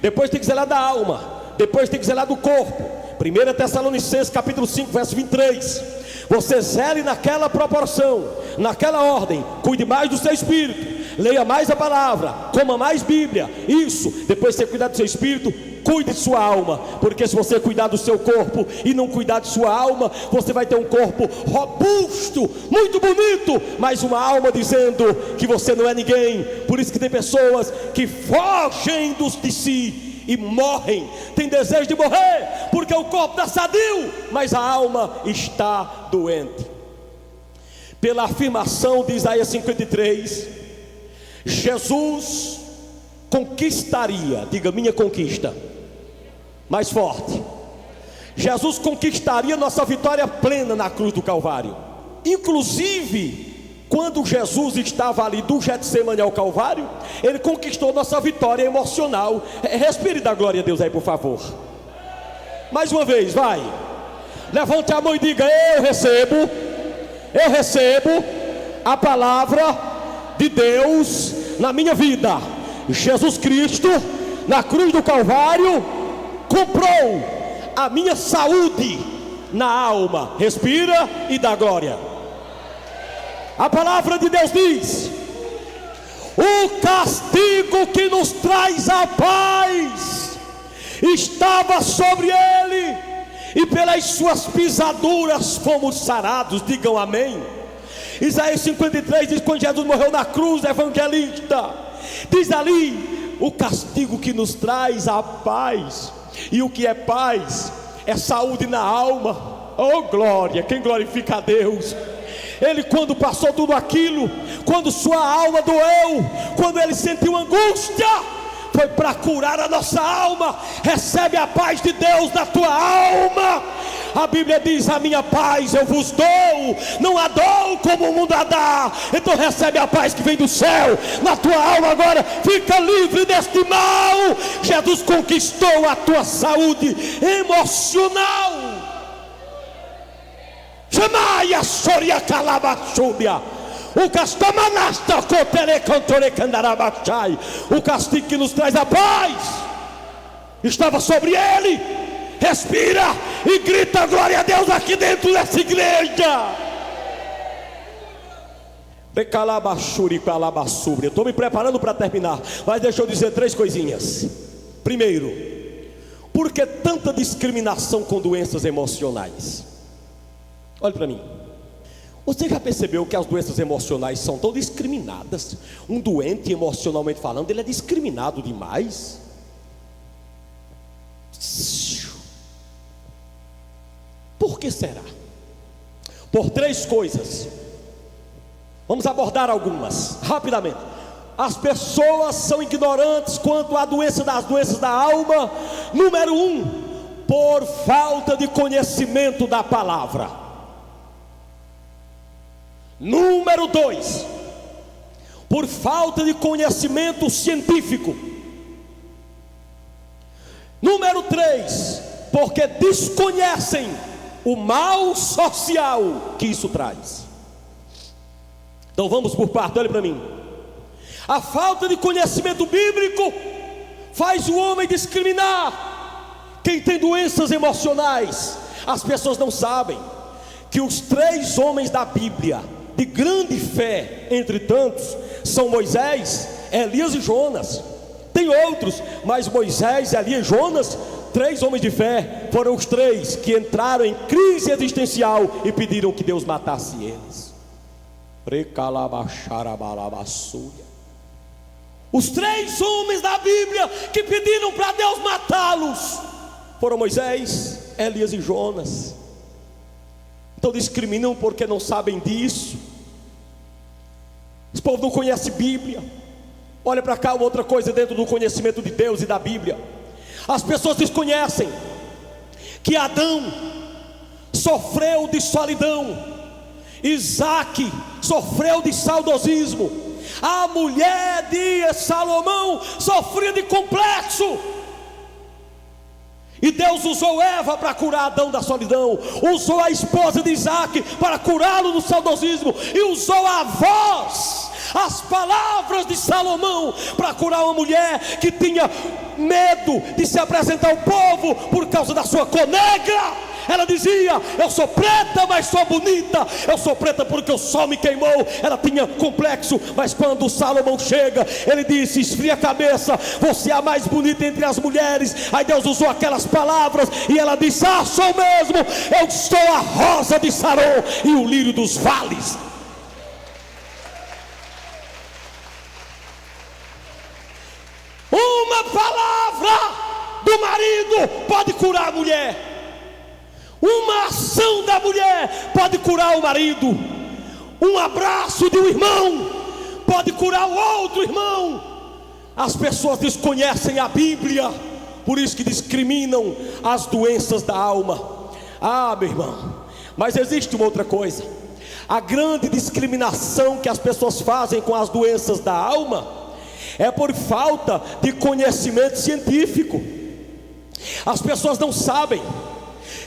depois tem que zelar da alma, depois tem que zelar do corpo. 1 Tessalonicenses capítulo 5, verso 23. Você zele naquela proporção, naquela ordem. Cuide mais do seu espírito, leia mais a palavra, coma mais Bíblia. Isso, depois você cuidar do seu espírito, cuide de sua alma. Porque se você cuidar do seu corpo e não cuidar de sua alma, você vai ter um corpo robusto, muito bonito, mas uma alma dizendo que você não é ninguém. Por isso que tem pessoas que fogem de si e morrem, tem desejo de morrer, porque o corpo está sadio, mas a alma está doente. Pela afirmação de Isaías 53, Jesus conquistaria, diga minha conquista, mais forte, Jesus conquistaria nossa vitória plena na cruz do Calvário. Inclusive, quando Jesus estava ali do Getsêmani ao Calvário, Ele conquistou nossa vitória emocional. Respire da glória a Deus aí, por favor. Mais uma vez, vai. Levante a mão e diga: eu recebo a palavra de Deus na minha vida. Jesus Cristo, na cruz do Calvário, comprou a minha saúde na alma. Respira e dá glória. A palavra de Deus diz: o castigo que nos traz a paz estava sobre ele, e pelas suas pisaduras fomos sarados. Digam amém. Isaías 53 diz: quando Jesus morreu na cruz, evangelista, diz ali: o castigo que nos traz a paz. E o que é paz? É saúde na alma. Oh glória, quem glorifica a Deus. Ele, quando passou tudo aquilo, quando sua alma doeu, quando ele sentiu angústia, foi para curar a nossa alma. Recebe a paz de Deus na tua alma. A Bíblia diz: a minha paz eu vos dou, não a dou como o mundo a dá. Então recebe a paz que vem do céu na tua alma agora. Fica livre deste mal. Jesus conquistou a tua saúde emocional. Chamai a soria calabachúbia. O castigo que nos traz a paz estava sobre ele. Respira e grita glória a Deus aqui dentro dessa igreja. Eu estou me preparando para terminar, mas deixa eu dizer 3 coisinhas. Primeiro, por que tanta discriminação com doenças emocionais? Olhe para mim. Você já percebeu que as doenças emocionais são tão discriminadas? Um doente emocionalmente falando, ele é discriminado demais. Por que será? Por 3 coisas. Vamos abordar algumas rapidamente. As pessoas são ignorantes quanto à doença das doenças da alma. Número 1, por falta de conhecimento da palavra. Número 2, por falta de conhecimento científico. Número 3, porque desconhecem o mal social que isso traz. Então vamos por parte, olhe para mim. A falta de conhecimento bíblico faz o homem discriminar quem tem doenças emocionais. As pessoas não sabem que os 3 homens da Bíblia de grande fé, entre tantos, são Moisés, Elias e Jonas. Tem outros, mas Moisés, Elias e Jonas, 3 homens de fé, foram os 3 que entraram em crise existencial e pediram que Deus matasse eles. Os 3 homens da Bíblia que pediram para Deus matá-los foram Moisés, Elias e Jonas. Então discriminam porque não sabem disso. Esse povo não conhece Bíblia. Olha para cá, outra coisa dentro do conhecimento de Deus e da Bíblia. As pessoas desconhecem que Adão sofreu de solidão, Isaac sofreu de saudosismo, a mulher de Salomão sofria de complexo. E Deus usou Eva para curar Adão da solidão, usou a esposa de Isaac para curá-lo do saudosismo, e usou a voz, as palavras de Salomão para curar uma mulher que tinha medo de se apresentar ao povo por causa da sua cor negra. Ela dizia: eu sou preta, mas sou bonita. Eu sou preta porque o sol me queimou. Ela tinha complexo, mas quando Salomão chega, ele disse: esfria a cabeça, você é a mais bonita entre as mulheres. Aí Deus usou aquelas palavras e ela disse: ah, sou mesmo, eu sou a rosa de Saron e o lírio dos vales. Uma palavra do marido pode curar a mulher. Uma ação da mulher pode curar o marido. Um abraço de um irmão pode curar o outro irmão. As pessoas desconhecem a Bíblia, por isso que discriminam as doenças da alma. Ah, meu irmão, mas existe uma outra coisa. A grande discriminação que as pessoas fazem com as doenças da alma é por falta de conhecimento científico. As pessoas não sabem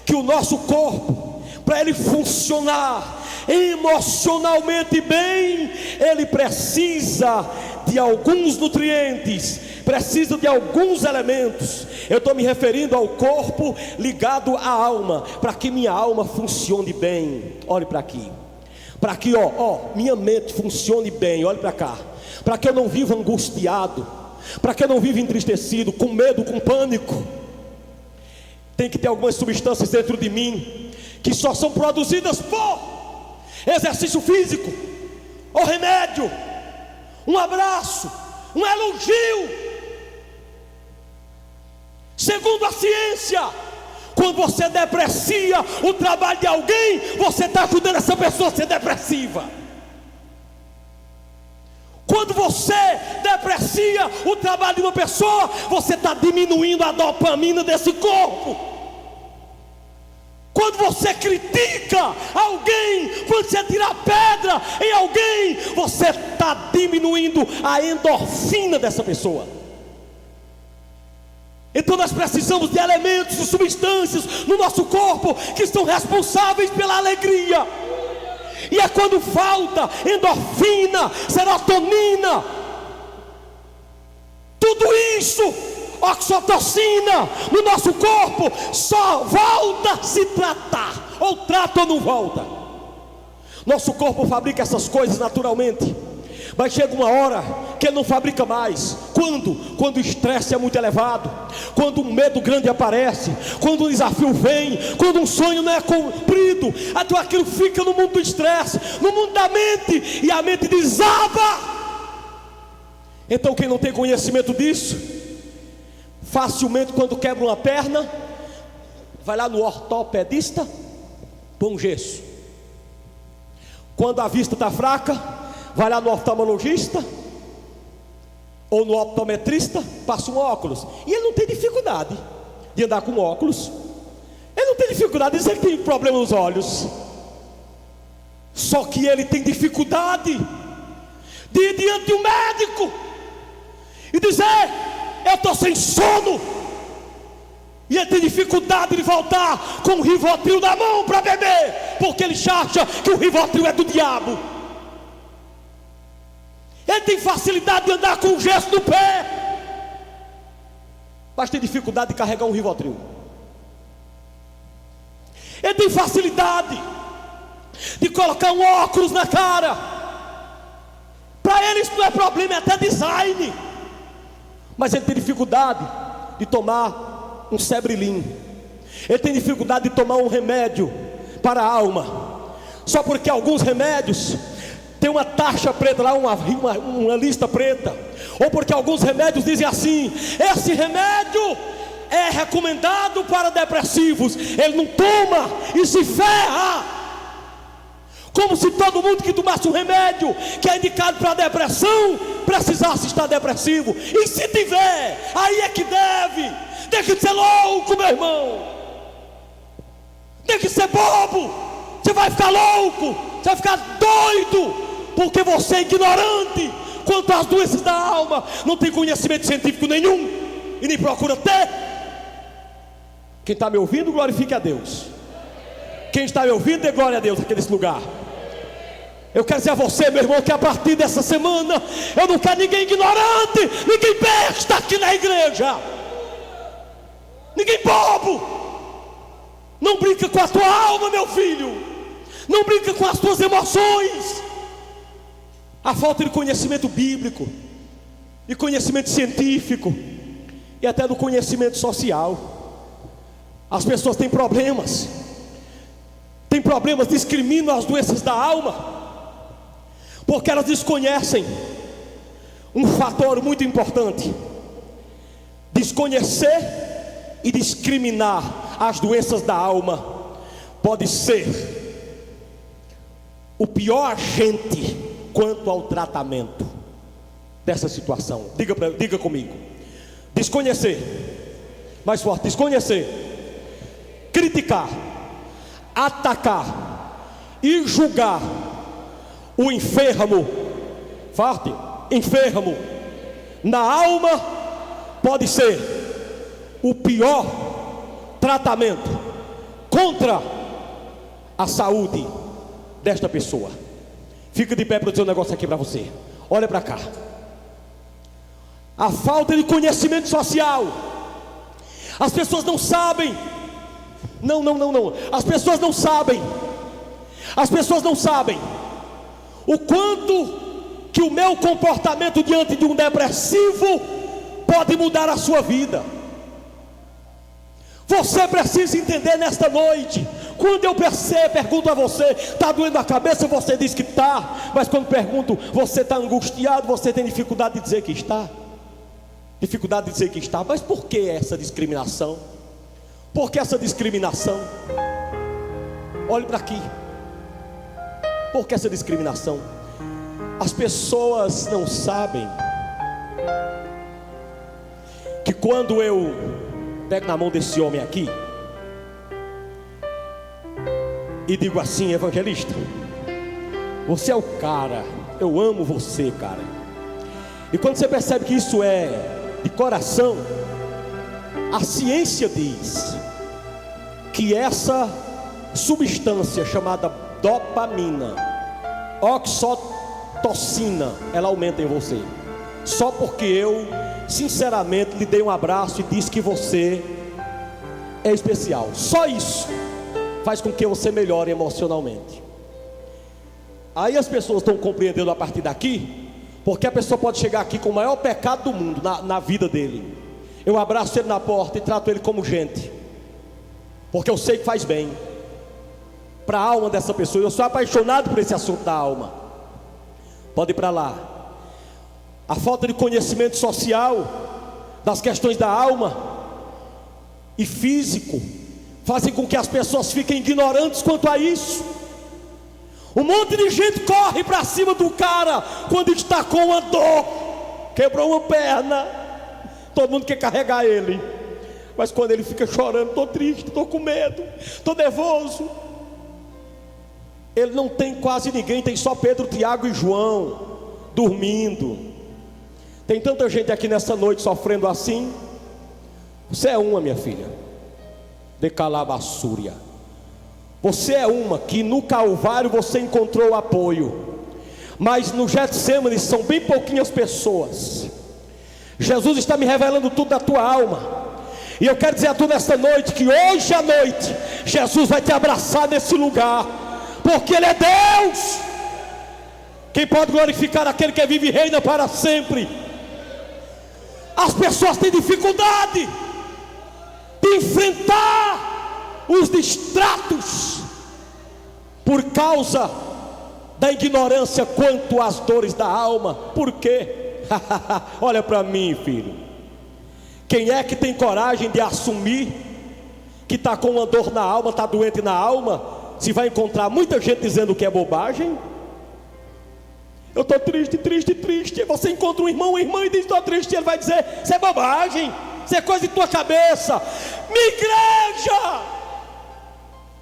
que o nosso corpo, para ele funcionar emocionalmente bem, ele precisa de alguns nutrientes, precisa de alguns elementos. Eu estou me referindo ao corpo ligado à alma, para que minha alma funcione bem. Olhe para aqui, minha mente funcione bem. Olhe para cá, para que eu não viva angustiado, para que eu não viva entristecido, com medo, com pânico. Tem que ter algumas substâncias dentro de mim que só são produzidas por exercício físico, ou remédio, um abraço, um elogio. Segundo a ciência, quando você deprecia o trabalho de alguém, você está ajudando essa pessoa a ser depressiva. Quando você deprecia o trabalho de uma pessoa, você está diminuindo a dopamina desse corpo. Quando você critica alguém, quando você tira pedra em alguém, você está diminuindo a endorfina dessa pessoa. Então nós precisamos de elementos e substâncias no nosso corpo que são responsáveis pela alegria. E é quando falta endorfina, serotonina, tudo isso, oxitocina, no nosso corpo, só volta a se tratar, ou trata ou não volta. Nosso corpo fabrica essas coisas naturalmente, mas chega uma hora que ele não fabrica mais. Quando o estresse é muito elevado, quando um medo grande aparece, quando um desafio vem, quando um sonho não é cumprido, então aquilo fica no mundo do estresse, no mundo da mente, e a mente desaba. Então quem não tem conhecimento disso, facilmente quando quebra uma perna, vai lá no ortopedista, põe um gesso. Quando a vista está fraca, vai lá no oftalmologista ou no optometrista, passa um óculos. E ele não tem dificuldade de andar com óculos. Ele não tem dificuldade de dizer que tem problema nos olhos. Só que ele tem dificuldade de ir diante de um médico e dizer: eu estou sem sono. E ele tem dificuldade de voltar com o Rivotril na mão para beber, porque ele acha que o Rivotril é do diabo. Ele tem facilidade de andar com o gesso no pé, mas tem dificuldade de carregar um Rivotril. Ele tem facilidade de colocar um óculos na cara. Para ele isso não é problema, é até design. Mas ele tem dificuldade de tomar um Sebrilin. Ele tem dificuldade de tomar um remédio para a alma. Só porque alguns remédios tem uma taxa preta lá, uma lista preta. Ou porque alguns remédios dizem assim: esse remédio é recomendado para depressivos. Ele não toma e se ferra. Como se todo mundo que tomasse um remédio que é indicado para depressão precisasse estar depressivo. E se tiver, aí é que deve. Tem que ser louco, meu irmão. Tem que ser bobo. Você vai ficar louco, você vai ficar doido, porque você é ignorante quanto às doenças da alma, não tem conhecimento científico nenhum e nem procura ter. Quem está me ouvindo, glorifique a Deus. Quem está me ouvindo, dê glória a Deus aqui nesse lugar. Eu quero dizer a você, meu irmão, que a partir dessa semana eu não quero ninguém ignorante, ninguém besta aqui na igreja, ninguém bobo. Não brinca com a tua alma, meu filho, não brinca com as tuas emoções. A falta de conhecimento bíblico, de conhecimento científico e até do conhecimento social. As pessoas têm problemas, discriminam as doenças da alma, porque elas desconhecem um fator muito importante: desconhecer e discriminar as doenças da alma pode ser o pior agente quanto ao tratamento dessa situação. Diga comigo: desconhecer, mais forte, desconhecer, criticar, atacar e julgar o enfermo, forte, enfermo na alma, pode ser o pior tratamento contra a saúde desta pessoa. Fica de pé para eu dizer um negócio aqui para você. Olha para cá. A falta de conhecimento social. As pessoas não sabem. Não. As pessoas não sabem. As pessoas não sabem o quanto que o meu comportamento diante de um depressivo pode mudar a sua vida. Você precisa entender nesta noite. Quando eu pergunto a você, está doendo a cabeça? Você diz que está. Mas quando pergunto, você está angustiado? Você tem dificuldade de dizer que está. Dificuldade de dizer que está. Mas por que essa discriminação? Por que essa discriminação? Olhe para aqui. Por que essa discriminação? As pessoas não sabem que quando eu pego na mão desse homem aqui e digo assim: evangelista, você é o cara, eu amo você, cara. E quando você percebe que isso é de coração, a ciência diz que essa substância chamada dopamina, oxitocina, ela aumenta em você. Só porque eu sinceramente lhe dei um abraço e disse que você é especial. Só isso faz com que você melhore emocionalmente. Aí as pessoas estão compreendendo a partir daqui, porque a pessoa pode chegar aqui com o maior pecado do mundo na vida dele. Eu abraço ele na porta e trato ele como gente, porque eu sei que faz bem para a alma dessa pessoa. Eu sou apaixonado por esse assunto da alma. Pode ir para lá. A falta de conhecimento social das questões da alma e físico fazem com que as pessoas fiquem ignorantes quanto a isso. Um monte de gente corre para cima do cara quando está com uma dor, quebrou uma perna, todo mundo quer carregar ele. Mas quando ele fica chorando: estou triste, estou com medo, estou nervoso, ele não tem quase ninguém, tem só Pedro, Tiago e João dormindo. Tem tanta gente aqui nessa noite sofrendo assim. Você é uma, minha filha, de Calabassúria. Você é uma que no Calvário você encontrou apoio, mas no Getsemane são bem pouquinhas pessoas. Jesus está me revelando tudo da tua alma, e eu quero dizer a tu nesta noite que hoje à noite Jesus vai te abraçar nesse lugar, porque Ele é Deus. Quem pode glorificar aquele que vive e reina para sempre? As pessoas têm dificuldade de enfrentar os distratos por causa da ignorância quanto às dores da alma. Por quê? Olha para mim, filho. Quem é que tem coragem de assumir que está com uma dor na alma, está doente na alma, se vai encontrar muita gente dizendo que é bobagem? Eu estou triste, triste, triste. Você encontra um irmão, uma irmã e diz: estou triste. Ele vai dizer: isso é bobagem, isso é coisa de tua cabeça. Minha igreja,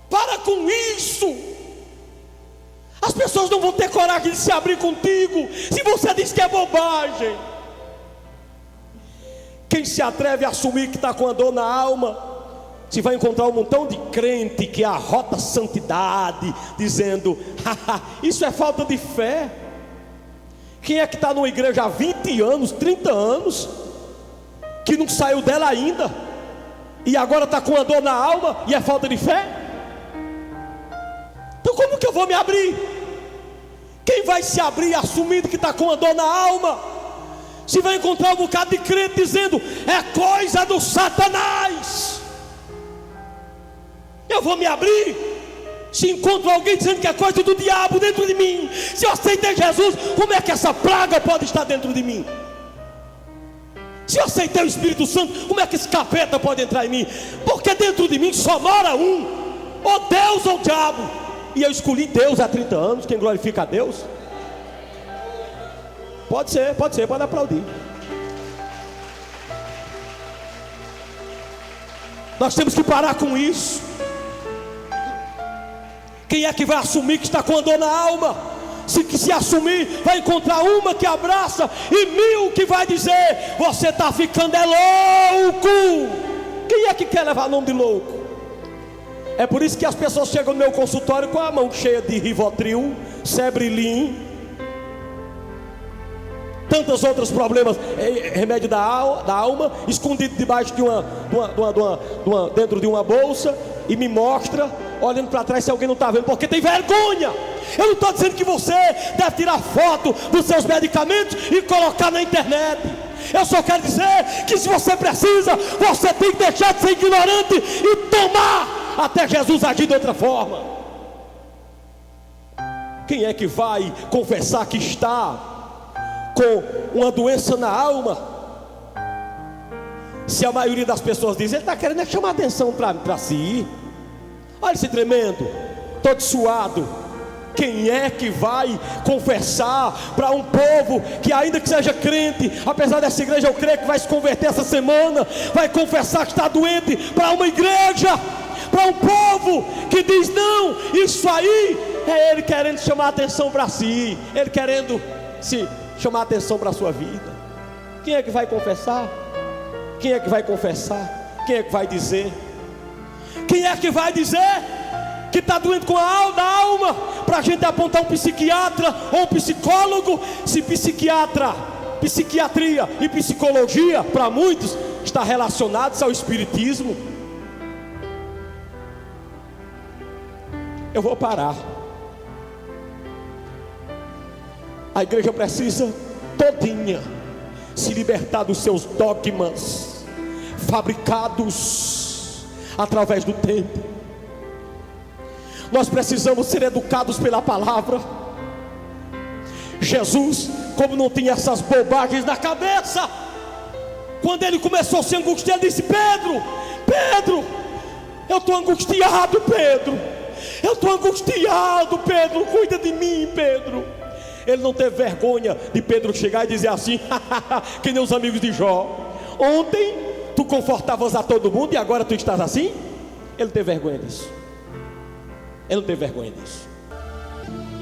para com isso. As pessoas não vão ter coragem de se abrir contigo se você diz que é bobagem. Quem se atreve a assumir que está com a dor na alma, se vai encontrar um montão de crente que arrota santidade, dizendo: isso é falta de fé. Quem é que está numa igreja há 20 anos, 30 anos, que não saiu dela ainda, e agora está com a dor na alma e é falta de fé? Então como que eu vou me abrir? Quem vai se abrir assumindo que está com a dor na alma, se vai encontrar um bocado de crente dizendo: é coisa do Satanás? Eu vou me abrir? Se encontro alguém dizendo que é coisa do diabo dentro de mim, se eu aceitei Jesus, como é que essa praga pode estar dentro de mim? Se eu aceitei o Espírito Santo, como é que esse capeta pode entrar em mim? Porque dentro de mim só mora um, ou Deus ou o diabo. E eu escolhi Deus há 30 anos. Quem glorifica a Deus? Pode ser, pode aplaudir. Nós temos que parar com isso. Quem é que vai assumir que está com a dor na alma? Se assumir, vai encontrar uma que abraça e 1000 que vai dizer: você está ficando é louco. Quem é que quer levar nome de louco? É por isso que as pessoas chegam no meu consultório com a mão cheia de Rivotril, Sebrilin, tantos outros problemas, remédio da alma, escondido debaixo de dentro de uma bolsa, e me mostra, olhando para trás se alguém não está vendo, porque tem vergonha. Eu não estou dizendo que você deve tirar foto dos seus medicamentos e colocar na internet. Eu só quero dizer que se você precisa, você tem que deixar de ser ignorante e tomar até Jesus agir de outra forma. Quem é que vai confessar que está com uma doença na alma, se a maioria das pessoas diz: ele está querendo chamar atenção para si? Olha esse tremendo, todo suado. Quem é que vai confessar para um povo que, ainda que seja crente, apesar dessa igreja eu creio que vai se converter essa semana, vai confessar que está doente, para uma igreja, para um povo que diz: não, isso aí é ele querendo chamar atenção para si, ele querendo chamar atenção para a sua vida. Quem é que vai confessar? Quem é que vai confessar? Quem é que vai dizer? Quem é que vai dizer que está doente com a alma, para a gente apontar um psiquiatra ou um psicólogo? Se psiquiatria e psicologia para muitos está relacionados ao espiritismo. Eu vou parar. A igreja precisa todinha se libertar dos seus dogmas fabricados através do tempo. Nós precisamos ser educados pela palavra. Jesus, como não tinha essas bobagens na cabeça, quando ele começou a se angustiar, ele disse: Pedro, eu estou angustiado, Pedro, cuida de mim, Pedro. Ele não teve vergonha de Pedro chegar e dizer assim: que nem os amigos de Jó: ontem tu confortavas a todo mundo e agora tu estás assim? Ele não teve vergonha disso.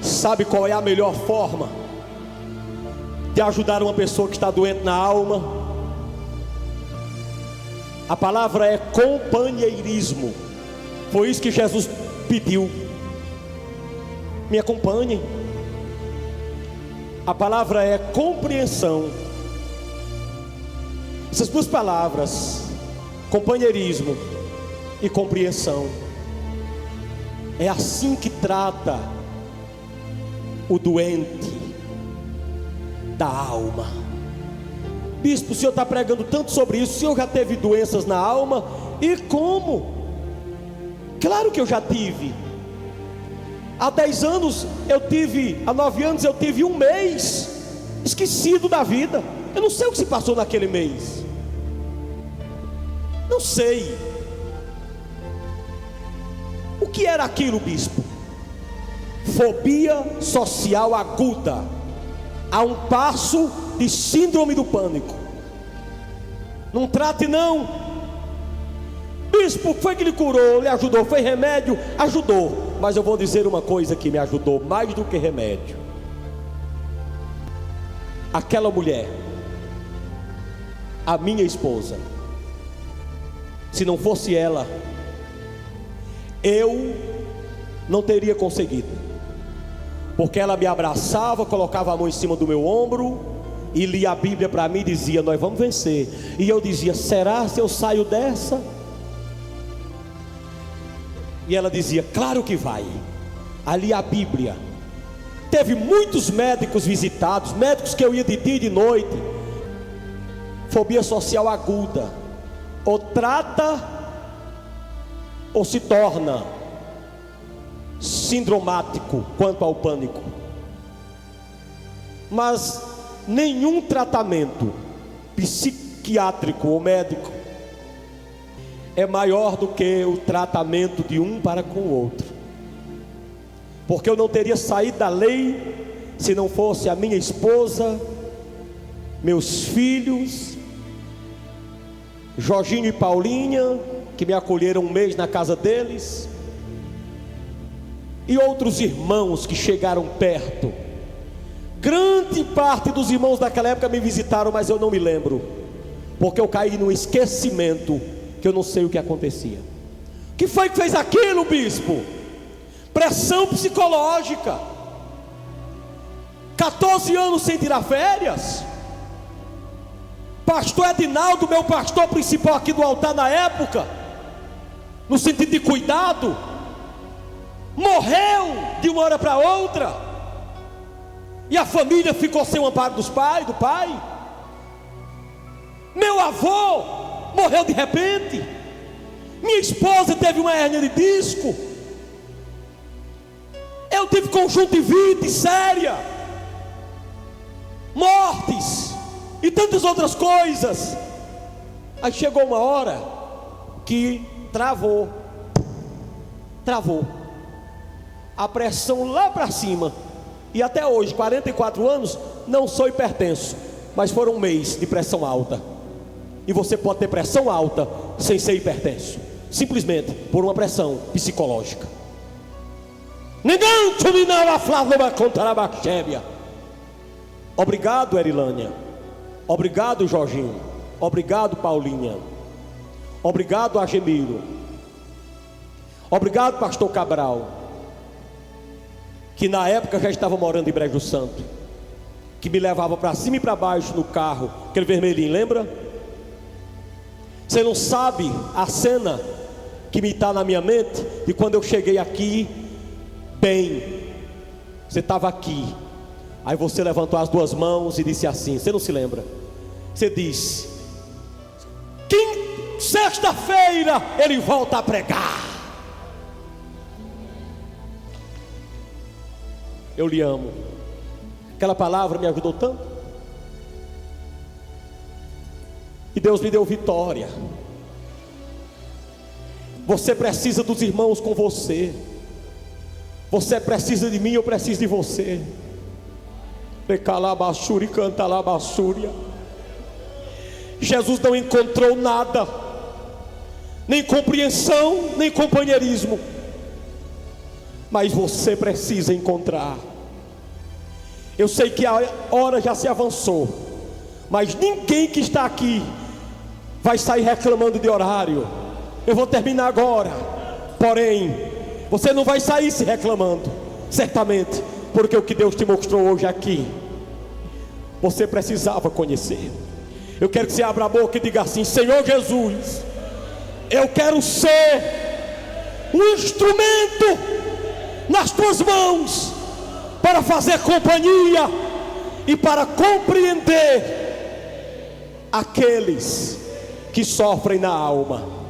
Sabe qual é a melhor forma de ajudar uma pessoa que está doente na alma? A palavra é companheirismo. Foi isso que Jesus pediu: me acompanhem. A palavra é compreensão. Essas duas palavras, companheirismo e compreensão, é assim que trata o doente da alma. Bispo, o senhor está pregando tanto sobre isso. O senhor já teve doenças na alma? E como? Claro que eu já tive. Há 10 anos eu tive, há 9 anos eu tive um mês esquecido da vida. Eu não sei o que se passou naquele mês. Não sei. O que era aquilo, bispo? Fobia social aguda, a um passo de síndrome do pânico. Não trate não. Bispo, o que foi que lhe curou? Lhe ajudou? Foi remédio? Ajudou. Mas eu vou dizer uma coisa que me ajudou mais do que remédio. Aquela mulher, a minha esposa, se não fosse ela, eu não teria conseguido. Porque ela me abraçava, colocava a mão em cima do meu ombro e lia a Bíblia para mim e dizia: nós vamos vencer. E eu dizia: será se eu saio dessa? E ela dizia: claro que vai. Ali a Bíblia. Teve muitos médicos visitados, médicos que eu ia de dia e de noite. Fobia social aguda, ou trata ou se torna sindromático quanto ao pânico. Mas nenhum tratamento psiquiátrico ou médico é maior do que o tratamento de um para com o outro. Porque eu não teria saído da lei se não fosse a minha esposa, meus filhos, Jorginho e Paulinha, que me acolheram um mês na casa deles, e outros irmãos que chegaram perto. Grande parte dos irmãos daquela época me visitaram, mas eu não me lembro, porque eu caí num esquecimento, que eu não sei o que acontecia. O que foi que fez aquilo, bispo? Pressão psicológica. 14 anos sem tirar férias. Pastor Edinaldo, meu pastor principal aqui do altar na época, no sentido de cuidado, morreu de uma hora para outra, e a família ficou sem o amparo do pai. Meu avô morreu de repente. Minha esposa teve uma hérnia de disco. Eu tive conjuntivite séria, mortes e tantas outras coisas. Aí chegou uma hora que travou a pressão lá para cima. E até hoje, 44 anos, não sou hipertenso, mas foram um mês de pressão alta. E você pode ter pressão alta sem ser hipertenso, simplesmente por uma pressão psicológica. Ninguém dominava a Flávia contra a Baxébia. Obrigado, Erilânia. Obrigado, Jorginho. Obrigado, Paulinha. Obrigado, Agemiro. Obrigado, pastor Cabral, que na época já estava morando em Brejo Santo, que me levava para cima e para baixo no carro, aquele vermelhinho, lembra? Você não sabe a cena que me está na minha mente de quando eu cheguei aqui, bem, você estava aqui, aí você levantou as duas mãos e disse assim, você não se lembra? Você disse, sexta-feira ele volta a pregar. Eu lhe amo. Aquela palavra me ajudou tanto. E Deus me deu vitória. Você precisa dos irmãos com você. Você precisa de mim, eu preciso de você. Recalabassuri, canta labassúria. Jesus não encontrou nada, nem compreensão, nem companheirismo. Mas você precisa encontrar. Eu sei que a hora já se avançou, mas ninguém que está aqui vai sair reclamando de horário. Eu vou terminar agora. Porém, você não vai sair se reclamando, certamente, porque o que Deus te mostrou hoje aqui, você precisava conhecer. Eu quero que você abra a boca e diga assim: Senhor Jesus, eu quero ser um instrumento nas tuas mãos, para fazer companhia e para compreender aqueles que sofrem na alma.